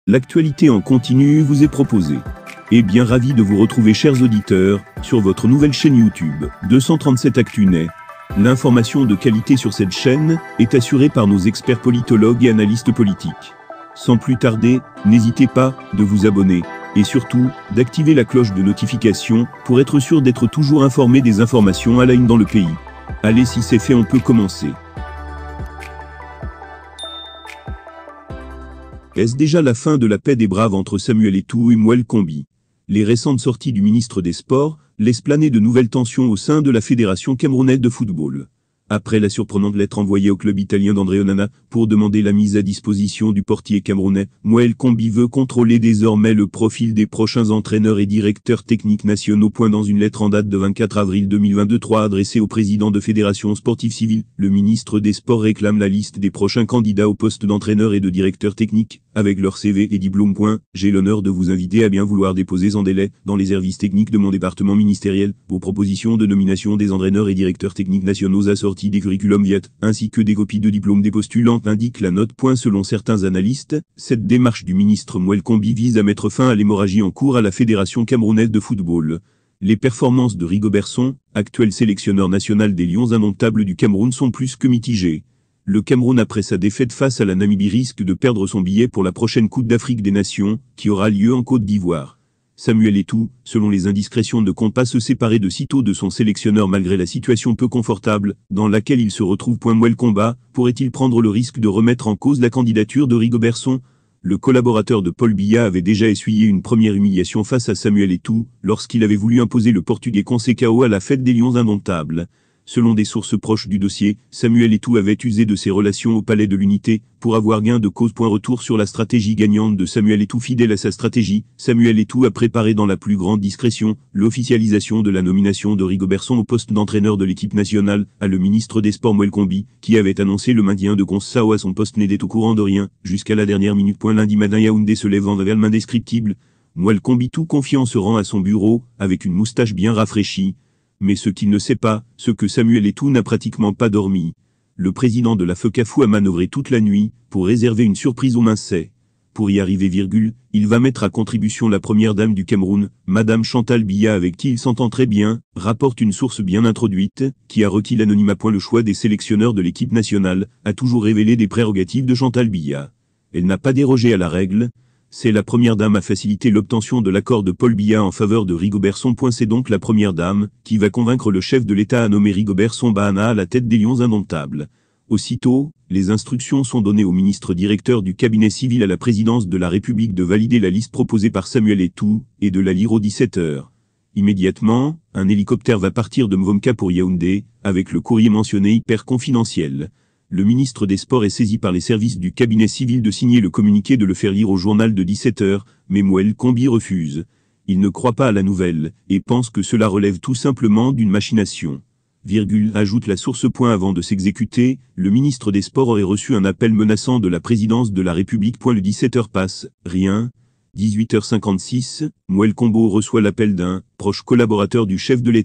L'actualité en continu vous est proposée. Et bien ravi de vous retrouver, chers auditeurs, sur votre nouvelle chaîne YouTube, 237 ActuNet. L'information de qualité sur cette chaîne est assurée par nos experts politologues et analystes politiques. Sans plus tarder, n'hésitez pas de vous abonner et surtout d'activer la cloche de notification pour être sûr d'être toujours informé des informations à la une dans le pays. Allez, si c'est fait, on peut commencer. Est-ce déjà la fin de la paix des braves entre Samuel Eto'o et Mouel Kombi? Les récentes sorties du ministre des Sports laissent planer de nouvelles tensions au sein de la Fédération camerounaise de football. Après la surprenante lettre envoyée au club italien d'André Onana pour demander la mise à disposition du portier camerounais, Mouel Kombi veut contrôler désormais le profil des prochains entraîneurs et directeurs techniques nationaux. Dans une lettre en date de 24 avril 2023 adressée au président de Fédération Sportive Civile, le ministre des Sports réclame la liste des prochains candidats au poste d'entraîneur et de directeur technique, avec leur CV et diplôme. J'ai l'honneur de vous inviter à bien vouloir déposer sans délai, dans les services techniques de mon département ministériel, vos propositions de nomination des entraîneurs et directeurs techniques nationaux assortis des curriculum vitae, ainsi que des copies de diplômes des postulants, indique la note. Selon certains analystes, cette démarche du ministre Mouel Kombi vise à mettre fin à l'hémorragie en cours à la Fédération camerounaise de football. Les performances de Rigobert Song, actuel sélectionneur national des Lions indomptables du Cameroun, sont plus que mitigées. Le Cameroun, après sa défaite face à la Namibie, risque de perdre son billet pour la prochaine Coupe d'Afrique des Nations, qui aura lieu en Côte d'Ivoire. Samuel Eto'o, selon les indiscrétions, ne compte pas se séparer de sitôt de son sélectionneur malgré la situation peu confortable dans laquelle il se retrouve. Mouel Kombi pourrait-il prendre le risque de remettre en cause la candidature de Rigobert Song? Le collaborateur de Paul Biya avait déjà essuyé une première humiliation face à Samuel Eto'o lorsqu'il avait voulu imposer le Portugais Conceição à la fête des Lions indomptables. Selon des sources proches du dossier, Samuel Eto'o avait usé de ses relations au Palais de l'Unité pour avoir gain de cause. Retour sur la stratégie gagnante de Samuel Eto'o. Fidèle à sa stratégie, Samuel Eto'o a préparé dans la plus grande discrétion l'officialisation de la nomination de Rigobert Song au poste d'entraîneur de l'équipe nationale, à le ministre des Sports Mouel Kombi, qui avait annoncé le maintien de Conceição à son poste, n'était au courant de rien, jusqu'à la dernière minute. Lundi matin, Yaoundé se lève en averme indescriptible. Mouel Kombi, tout confiant, se rend à son bureau, avec une moustache bien rafraîchie. Mais ce qu'il ne sait pas, ce que Samuel Eto'o n'a pratiquement pas dormi. Le président de la FECAFOOT a manœuvré toute la nuit pour réserver une surprise aux Mincais. Pour y arriver, il va mettre à contribution la première dame du Cameroun, Madame Chantal Biya, avec qui il s'entend très bien, rapporte une source bien introduite, qui a requis l'anonymat. Le choix des sélectionneurs de l'équipe nationale a toujours révélé des prérogatives de Chantal Biya. Elle n'a pas dérogé à la règle. C'est la première dame à faciliter l'obtention de l'accord de Paul Biya en faveur de Rigobert Song. C'est donc la première dame qui va convaincre le chef de l'État à nommer Rigobert Song à la tête des Lions indomptables. Aussitôt, les instructions sont données au ministre directeur du cabinet civil à la présidence de la République de valider la liste proposée par Samuel Eto'o et de la lire aux 17h. Immédiatement, un hélicoptère va partir de Mvomka pour Yaoundé, avec le courrier mentionné hyper confidentiel. Le ministre des Sports est saisi par les services du cabinet civil de signer le communiqué, de le faire lire au journal de 17h, mais Mouel Kombi refuse. Il ne croit pas à la nouvelle, et pense que cela relève tout simplement d'une machination. Ajoute la source. Avant de s'exécuter, le ministre des Sports aurait reçu un appel menaçant de la présidence de la République. Le 17h passe, rien. 18h56, Mouel Kombi reçoit l'appel d'un proche collaborateur du chef de l'État.